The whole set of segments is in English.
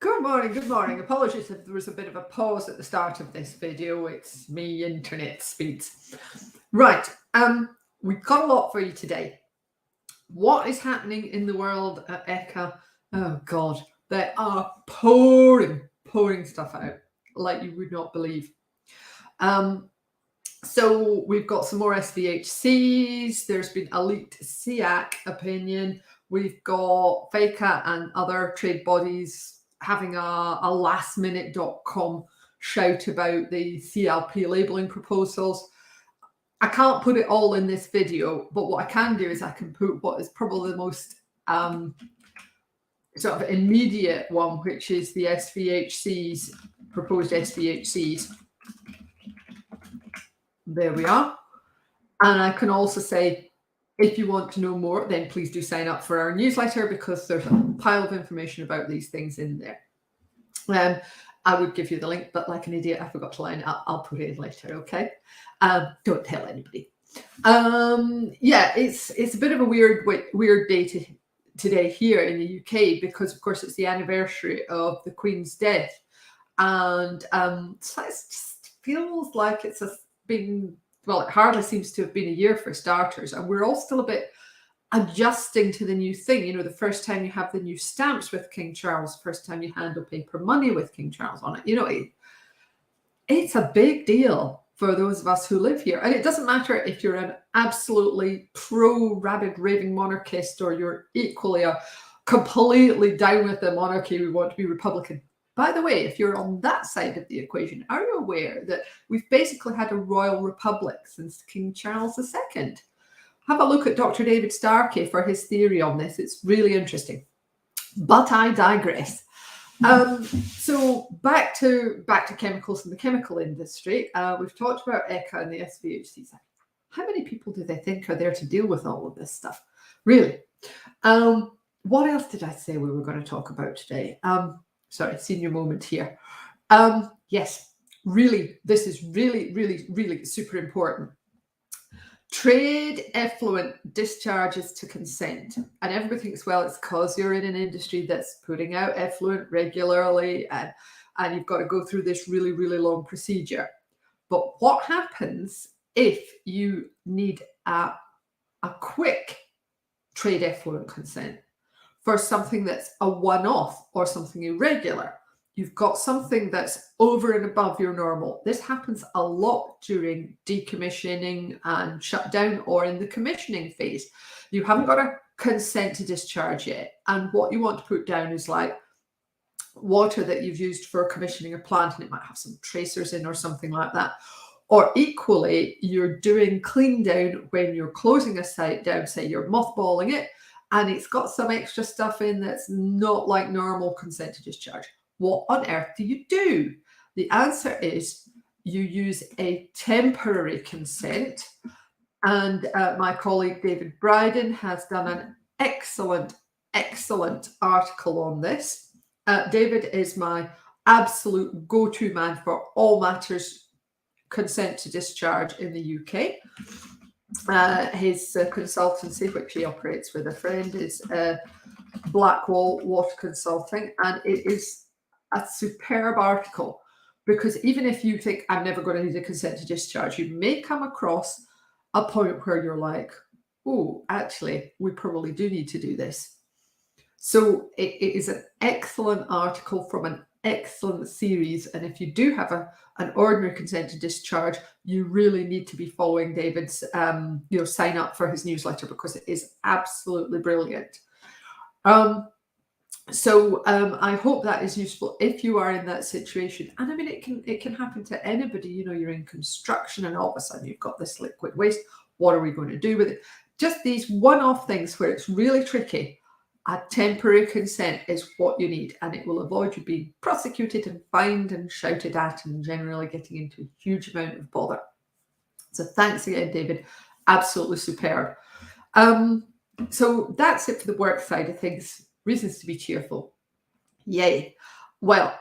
Good morning, good morning. Apologies if there was a bit of a pause at the start of this video. It's me internet speeds. Right, we've got a lot for you today. What is happening in the world at ECHA? Oh God, they are pouring stuff out like you would not believe. So we've got some more SVHCs. There's been a leaked SEAC opinion. We've got FECA and other trade bodies having a lastminute.com shout about the CLP labelling proposals. I can't put it all in this video, but what I can do is I can put what is probably the most sort of immediate one, which is the SVHCs, proposed SVHCs. There we are. And I can also say, if you want to know more, then please do sign up for our newsletter, because there's a pile of information about these things in there. I would give you the link, but like an idiot, I forgot to line it up. I'll put it in later, okay? Don't tell anybody. Yeah, it's a bit of a weird day today here in the UK, because of course it's the anniversary of the Queen's death, and so it just feels like it's been, well, it hardly seems to have been a year for starters, and we're all still a bit adjusting to the new thing. You know, the first time you have the new stamps with King Charles, first time you handle paper money with King Charles on it, you know, it's a big deal for those of us who live here. And it doesn't matter if you're an absolutely pro-rabid raving monarchist, or you're equally a completely down with the monarchy, we want to be Republican. By the way, if you're on that side of the equation, are you aware that we've basically had a royal republic since King Charles II? Have a look at Dr. David Starkey for his theory on this. It's really interesting. But I digress. So back to chemicals and the chemical industry. We've talked about ECHA and the SVHCs. How many people do they think are there to deal with all of this stuff? Really? What else did I say we were going to talk about today? Sorry, senior moment here. Yes, really, this is really super important. Trade effluent discharges to consent. And everybody thinks, well, it's because you're in an industry that's putting out effluent regularly, and you've got to go through this really long procedure. But what happens if you need a quick trade effluent consent for something that's a one-off or something irregular? You've got something that's over and above your normal. This happens a lot during decommissioning and shutdown, or in the commissioning phase. You haven't got a consent to discharge yet. And what you want to put down is like water that you've used for commissioning a plant, and it might have some tracers in or something like that. Or equally, you're doing clean down when you're closing a site down, say you're mothballing it, and it's got some extra stuff in that's not like normal consent to discharge. What on earth do you do? The answer is you use a temporary consent. And my colleague David Bryden has done an excellent article on this. David is my absolute go-to man for all matters consent to discharge in the UK. His consultancy, which he operates with a friend, is Blackwall Water Consulting, and it is a superb article, because even if you think I'm never going to need a consent to discharge, you may come across a point where you're like, oh, actually, we probably do need to do this. So it is an excellent article from an excellent series. And if you do have an ordinary consent to discharge, you really need to be following David's, sign up for his newsletter, because it is absolutely brilliant. So I hope that is useful if you are in that situation. And I mean, it can happen to anybody. You know, you're in construction and all of a sudden you've got this liquid waste. What are we going to do with it? Just these one-off things where it's really tricky. A temporary consent is what you need, and it will avoid you being prosecuted and fined and shouted at and generally getting into a huge amount of bother. So thanks again, David. Absolutely superb. So that's it for the work side of things. Reasons to be cheerful. Yay. Well,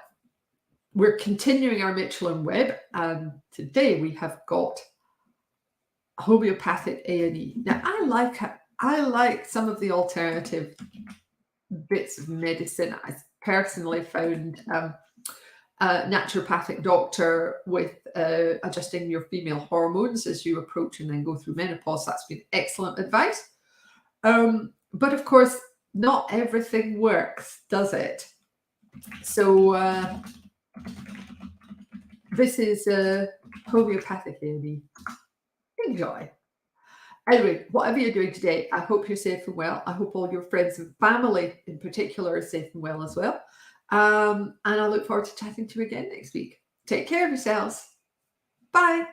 we're continuing our Mitchell and Webb, and today we have got homeopathic A&E. Now, I like some of the alternative bits of medicine. personally found a naturopathic doctor with adjusting your female hormones as you approach and then go through menopause. That's been excellent advice. But of course, not everything works, does it? So this is homeopathic, Amy. Enjoy. Anyway, whatever you're doing today, I hope you're safe and well. I hope all your friends and family in particular are safe and well as well. And I look forward to chatting to you again next week. Take care of yourselves. Bye.